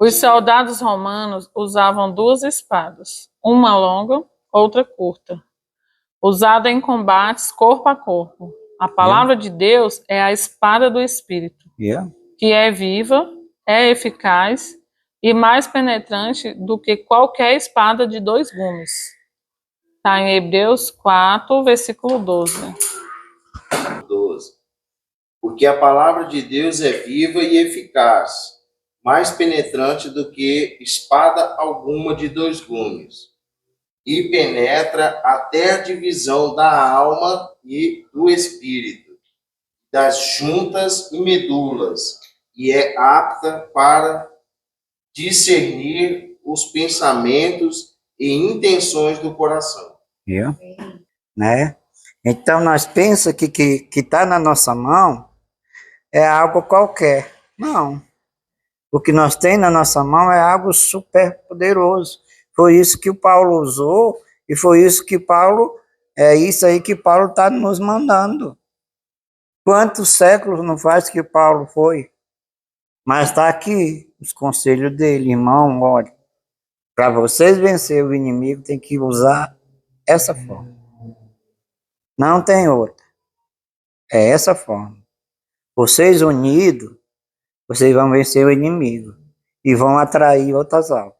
Os soldados romanos usavam duas espadas, uma longa, outra curta, usada em combates corpo a corpo. A palavra de Deus é a espada do Espírito, que é viva, é eficaz e mais penetrante do que qualquer espada de dois gumes. Está em Hebreus 4, versículo 12. 12. Porque a palavra de Deus é viva e eficaz, mais penetrante do que espada alguma de dois gumes, e penetra até a divisão da alma e do espírito, das juntas e medulas, e é apta para discernir os pensamentos e intenções do coração. Né? Então nós pensamos que está na nossa mão é algo qualquer. Não. O que nós temos na nossa mão é algo super poderoso. Foi isso que o Paulo usou e foi isso que Paulo, é isso aí que Paulo está nos mandando. Quantos séculos não faz que Paulo foi? Mas está aqui os conselhos dele, irmão, olha, para vocês vencer o inimigo tem que usar essa forma. Não tem outra. É essa forma. Vocês unidos, vocês vão vencer o inimigo e vão atrair outras almas.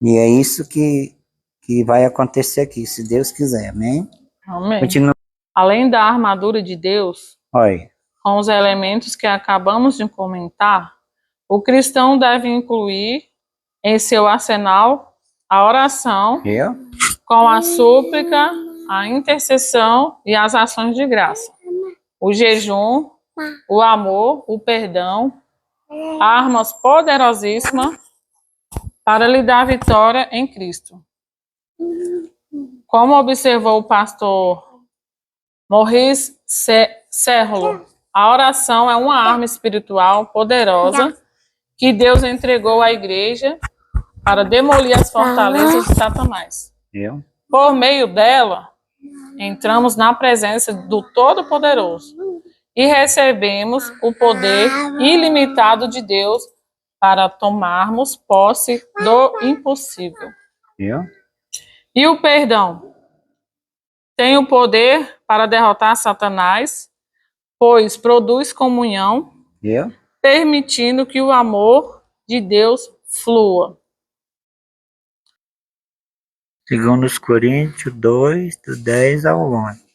E é isso que vai acontecer aqui, se Deus quiser, amém? Amém. Continua. Além da armadura de Deus, Oi. com os elementos que acabamos de comentar, o cristão deve incluir em seu arsenal a oração, com a súplica, a intercessão e as ações de graça, o jejum, o amor, o perdão, armas poderosíssimas para lhe dar vitória em Cristo. Como observou o pastor Maurice Serlo, a oração é uma arma espiritual poderosa que Deus entregou à igreja para demolir as fortalezas de Satanás. Por meio dela, entramos na presença do Todo-Poderoso e recebemos o poder ilimitado de Deus para tomarmos posse do impossível. E o perdão tem o poder para derrotar Satanás, pois produz comunhão, permitindo que o amor de Deus flua. Segundo os Coríntios 2, do 10 ao 11.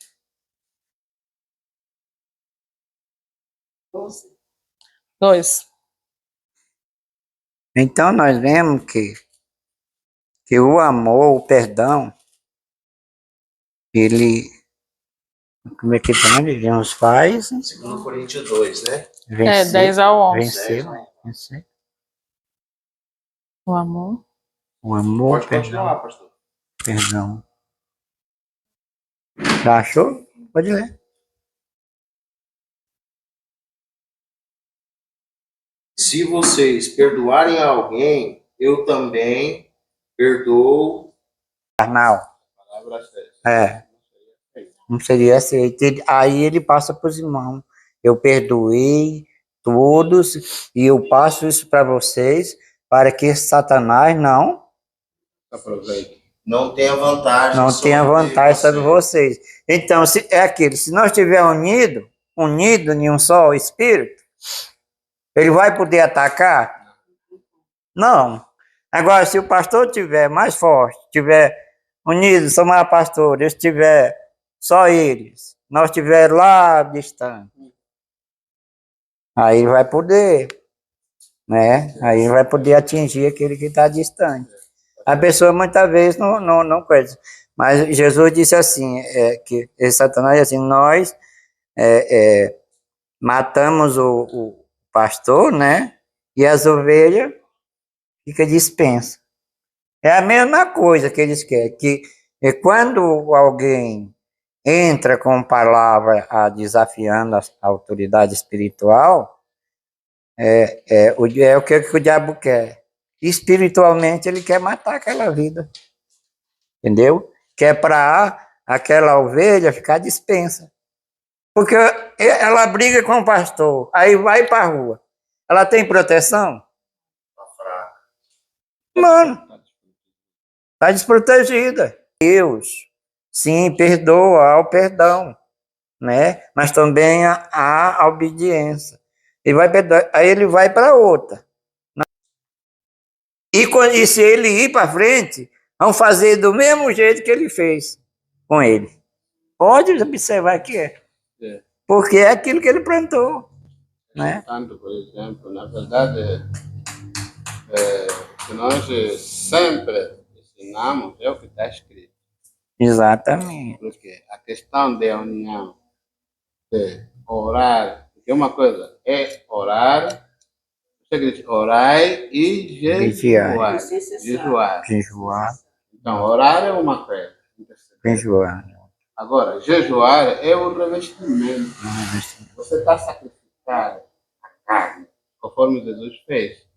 2. Então nós vemos que o amor, o perdão, ele, como é que ele nos faz? Segundo Coríntios 2, né? Vencer, 10 ao 11. Vencer. O amor. O amor, pode continuar, pastor. Perdão. Já achou? Pode ler. Se vocês perdoarem a alguém, eu também perdoo. Carnal. Não seria assim. Aí ele passa para os irmãos. Eu perdoei todos e eu passo isso para vocês para que Satanás não tenha vantagem. Não tenha vantagem sobre vocês. Então, se nós estivermos unidos em um só espírito, ele vai poder atacar? Não. Agora, se o pastor estiver mais forte, estiver unido, são mais pastores, estiver só eles, nós estiver lá distante, aí vai poder, né? Aí vai poder atingir aquele que está distante. A pessoa muitas vezes não conhece. Mas Jesus disse assim, que Satanás disse assim, nós matamos o pastor, né? E as ovelhas ficam dispensas. É a mesma coisa que eles querem, que quando alguém entra com palavra desafiando a autoridade espiritual, é o que o diabo quer. Espiritualmente ele quer matar aquela vida, entendeu? Quer para aquela ovelha ficar dispensa, porque ela briga com o pastor, aí vai para a rua, ela tem proteção? Mano, está desprotegida. Deus, sim, perdoa, há o perdão, né? Mas também há a obediência. Ele vai perdoar, aí ele vai para outra. E se ele ir para frente, vão fazer do mesmo jeito que ele fez com ele. Pode observar que é. Porque é aquilo que ele plantou, né? Tanto, por exemplo, na verdade, que nós sempre ensinamos é o que está escrito. Exatamente. Porque a questão da união, de orar, porque uma coisa é orar, você diz orai e jejuar. Jejuar, Então, orar é uma coisa. jejuar. Agora, jejuar é o revestimento. Você está sacrificando a carne, conforme Jesus fez.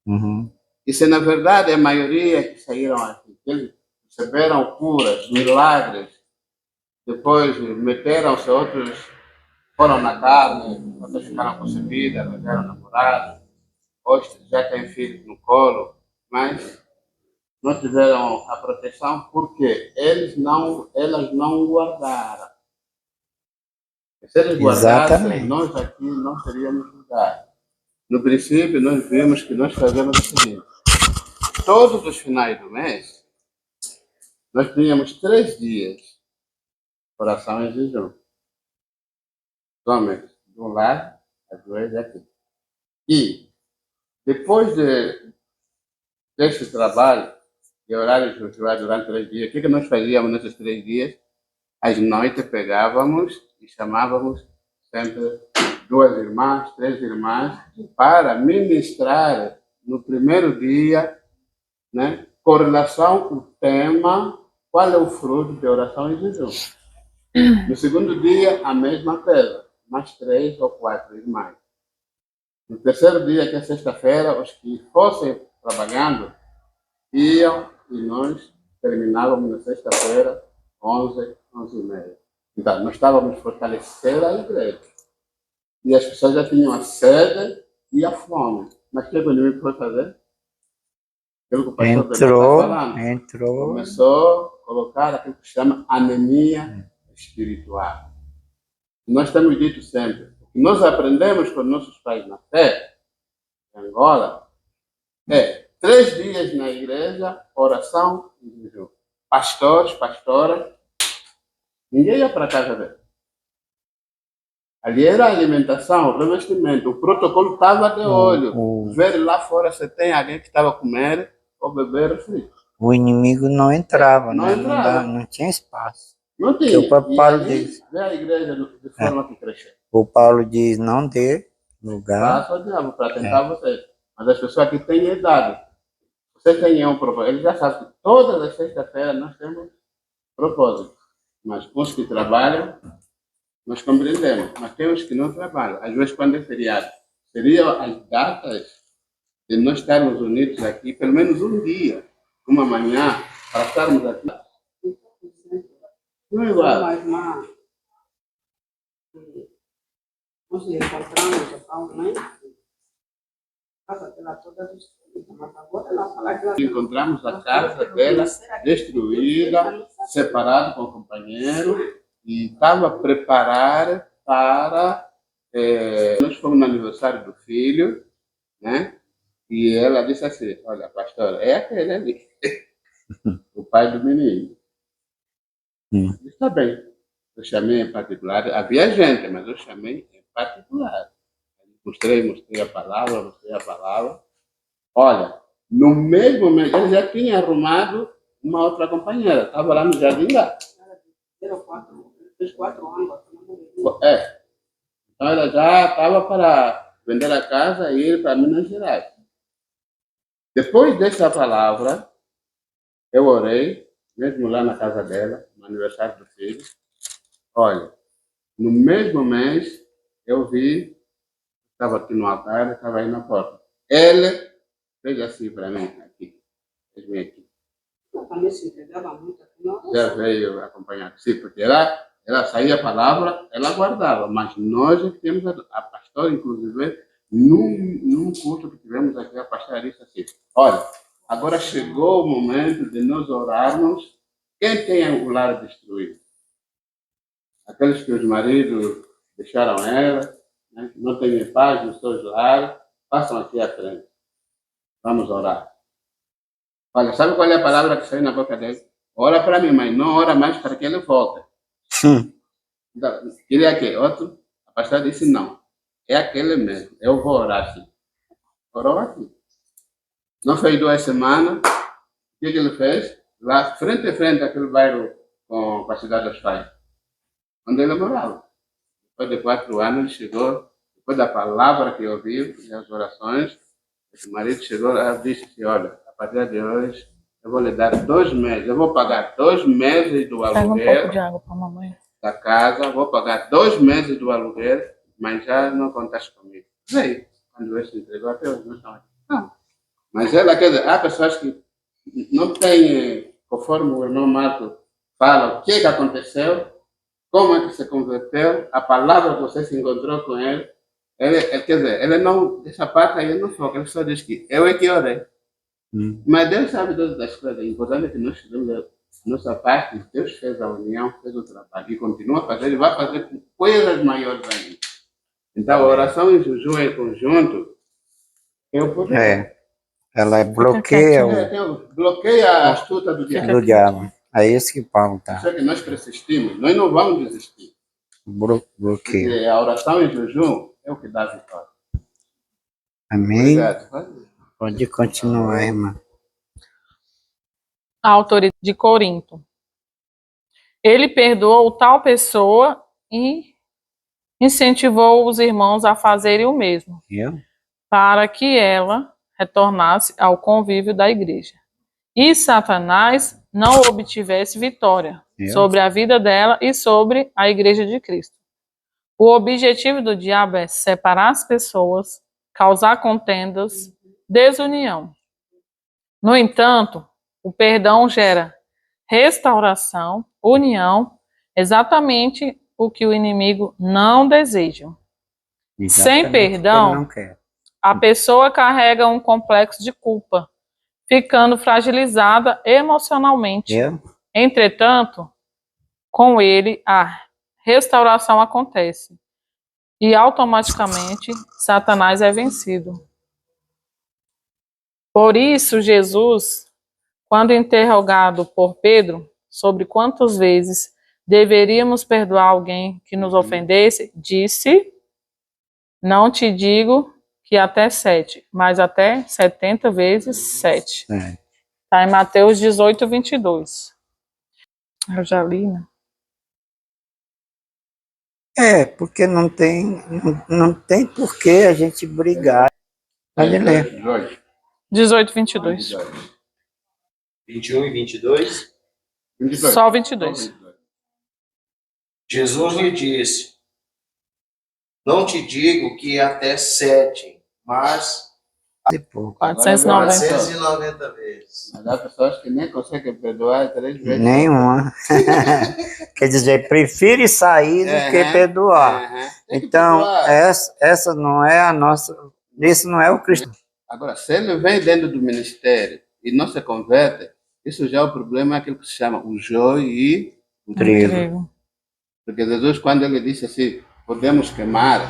Uhum. E se na verdade a maioria que saíram aqui, eles receberam curas, milagres, depois meteram-se, outros foram na carne, outros ficaram concebidas, arranjaram namorado, outros já têm filhos no colo, mas não tiveram a proteção porque elas não guardaram. Se eles guardassem, Exatamente. nós aqui não teríamos lugar. No princípio, nós vimos que nós fazemos o seguinte: todos os finais do mês, nós tínhamos 3 dias de oração em jejum. Os homens do lado, as mulheres aqui. E, depois desse trabalho, de orar e jejuar durante 3 dias, o que nós fazíamos nesses 3 dias? Às noites pegávamos e chamávamos sempre 2 irmãs, 3 irmãs, para ministrar no primeiro dia, né, com relação ao tema, qual é o fruto de oração e jejum. No segundo dia, a mesma coisa, mais 3 ou 4 irmãs. No terceiro dia, que é sexta-feira, os que fossem trabalhando iam e nós terminávamos na sexta-feira, 11, 11h30. Então, nós estávamos fortalecendo a igreja. E as pessoas já tinham a sede e a fome. Mas o que o inimigo foi fazer? Aquilo que o pastor está falando. Entrou. Começou a colocar aquilo que se chama anemia espiritual. Nós temos dito sempre, o que nós aprendemos com nossos pais na fé, em Angola, é 3 dias na igreja, oração e jejum. Pastores, pastoras, ninguém ia para a casa dele. Ali era a alimentação, o revestimento, o protocolo estava de olho. Ver lá fora se tem alguém que estava a comer ou beber refri. O inimigo não entrava, Não né? entrava. Não tinha espaço. Não tinha. O próprio Paulo diz. Vê a igreja de forma que cresceu. O Paulo diz, não dê lugar. Faça o diabo para tentar vocês. Mas as pessoas que têm idade, vocês têm um propósito. Eles já sabem que todas as sextas-feiras nós temos propósito. Mas os que trabalham, nós compreendemos. Mas tem os que não trabalham. Às vezes, quando é feriado, seriam as datas de nós estarmos unidos aqui, pelo menos um dia, uma manhã, para estarmos aqui. Não é igual. Nós nos encontramos, atualmente, casa dela toda destruída, mas agora ela fala que ela... Encontramos a casa dela destruída, separada com o companheiro, e estava a preparar para... nós fomos no aniversário do filho, né? E ela disse assim, olha, pastora, é aquele ali, o pai do menino. Está bem. Eu chamei em particular, havia gente, mas eu chamei em particular. Mostrei a palavra. Olha, no mesmo mês, ele já tinha arrumado uma outra companheira, estava lá no jardim lá. Fez 4 anos. Então ela já estava para vender a casa e ir para Minas Gerais. Depois dessa palavra, eu orei, mesmo lá na casa dela, no aniversário do filho. Olha, no mesmo mês, eu vi, estava aqui no altar, estava aí na porta. Ele fez assim para mim, aqui. Fez bem aqui. Ela também se entregava muito aqui, não? Já veio acompanhar. Sim, porque ela saía a palavra, ela guardava. Mas nós é que temos a pastora, inclusive, num curso que tivemos aqui, a pastora disse assim, olha, Agora chegou o momento de nós orarmos. Quem tem o lar destruído? Aqueles que os maridos deixaram ela, né, que não têm paz nos seus lares, passam aqui à frente. Vamos orar. Olha, sabe qual é a palavra que saiu na boca dele? Ora para mim, mas não ora mais para que ele volte. Então, queria que outro, a pastora disse não. É aquele mesmo. Eu vou orar assim. Orou aqui. Não fez 2 semanas. O que ele fez? Lá, frente a frente, aquele bairro com a cidade dos pais, onde ele morava. Depois de 4 anos, ele chegou, depois da palavra que ouviu, e as orações, esse marido chegou e disse assim, olha, a partir de hoje, eu vou lhe dar 2 meses, eu vou pagar 2 meses do Pega um pouco aluguel de água para mamãe. da casa, vou pagar 2 meses do aluguel, mas já não contaste comigo. Veio, quando ele se entregou, até hoje não estão aqui. Não. Mas ela, quer dizer, há pessoas que não têm, conforme o irmão Marco fala, o que aconteceu, como é que se converteu, a palavra que você se encontrou com ele, quer dizer, ele não, essa parte aí não foca, ele só diz que eu é que orei. Mas Deus sabe todas as coisas, o importante é que nós fizemos a nossa parte, Deus fez a união, fez o trabalho, e continua a fazer, e vai fazer com coisas maiores ainda. Então, a oração em jejum em conjunto é o poder. É, ela bloqueia Bloqueia a astuta do diabo. do diabo. É isso que Paulo tá. Só que nós persistimos, nós não vamos desistir. Bloqueia. Porque a oração em jejum é o que dá vitória. Amém? Obrigado. Pode continuar, irmã. A autoridade de Corinto. Ele perdoou tal pessoa e incentivou os irmãos a fazerem o mesmo, Eu? para que ela retornasse ao convívio da igreja. E Satanás não obtivesse vitória sobre a vida dela e sobre a igreja de Cristo. O objetivo do diabo é separar as pessoas, causar contendas, desunião. No entanto, o perdão gera restauração, união, exatamente o que o inimigo não deseja. Sem Exatamente, perdão, ele não quer. a pessoa carrega um complexo de culpa, ficando fragilizada emocionalmente. Eu? Entretanto, com ele, a restauração acontece e automaticamente Satanás é vencido. Por isso, Jesus, quando interrogado por Pedro sobre quantas vezes deveríamos perdoar alguém que nos ofendesse, disse: não te digo que até 7, mas até 70 vezes 7. É. Está em Mateus 18, 22. Eu já li, né? É, porque não tem por que a gente brigar. Pode ler. 18, 22. 21 e 22. Só 22. Jesus lhe disse, não te digo que até 7, mas Depois. 490. 490 vezes. Mas há pessoas que nem conseguem perdoar 3 vezes. Nenhuma. Quer dizer, prefere sair do que perdoar. Então, essa não é a nossa. Isso não é o cristão. Agora, se ele vem dentro do ministério e não se converte, isso já é o problema, aquilo que se chama o joio e o trigo. Porque Jesus, quando ele disse assim, podemos queimar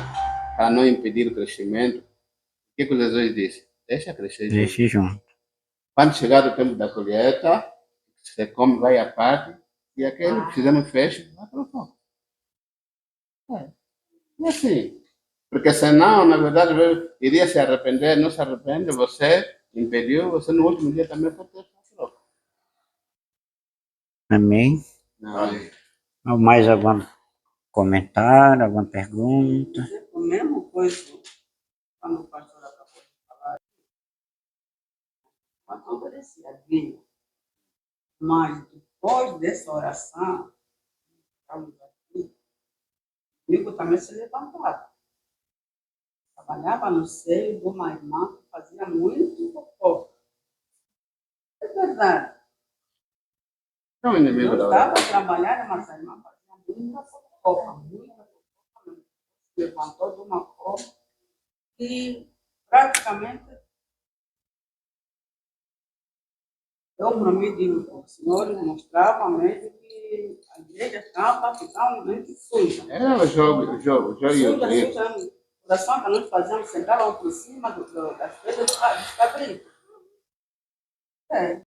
para não impedir o crescimento, o que Jesus disse? Deixa crescer junto. Deixe junto. Quando chegar o tempo da colheita, você come, vai à parte, e aquele que fizemos fecho, vai para o fogo. E assim, porque senão, na verdade, iria se arrepender, não se arrepende, você impediu, você no último dia também pode ter sua troca. Amém? Mais algum comentário, alguma pergunta? A mesma coisa, quando o pastor acabou de falar, quando obedecia a Deus, mas depois dessa oração, estamos aqui, comigo também se levantava. Trabalhava no seio de uma irmã que fazia muito fofoca. É verdade. Não é inimigo Eu da estava oração. trabalhando, mas a irmã fazia muita fofoca mesmo. Levantou de uma forma que praticamente Eu, para mim, o senhor mostrava mesmo que a igreja estava totalmente suja. Era jogo, Suja, suja. Oração que nós fazíamos, sentavam por cima das pedras dos cabritos. É.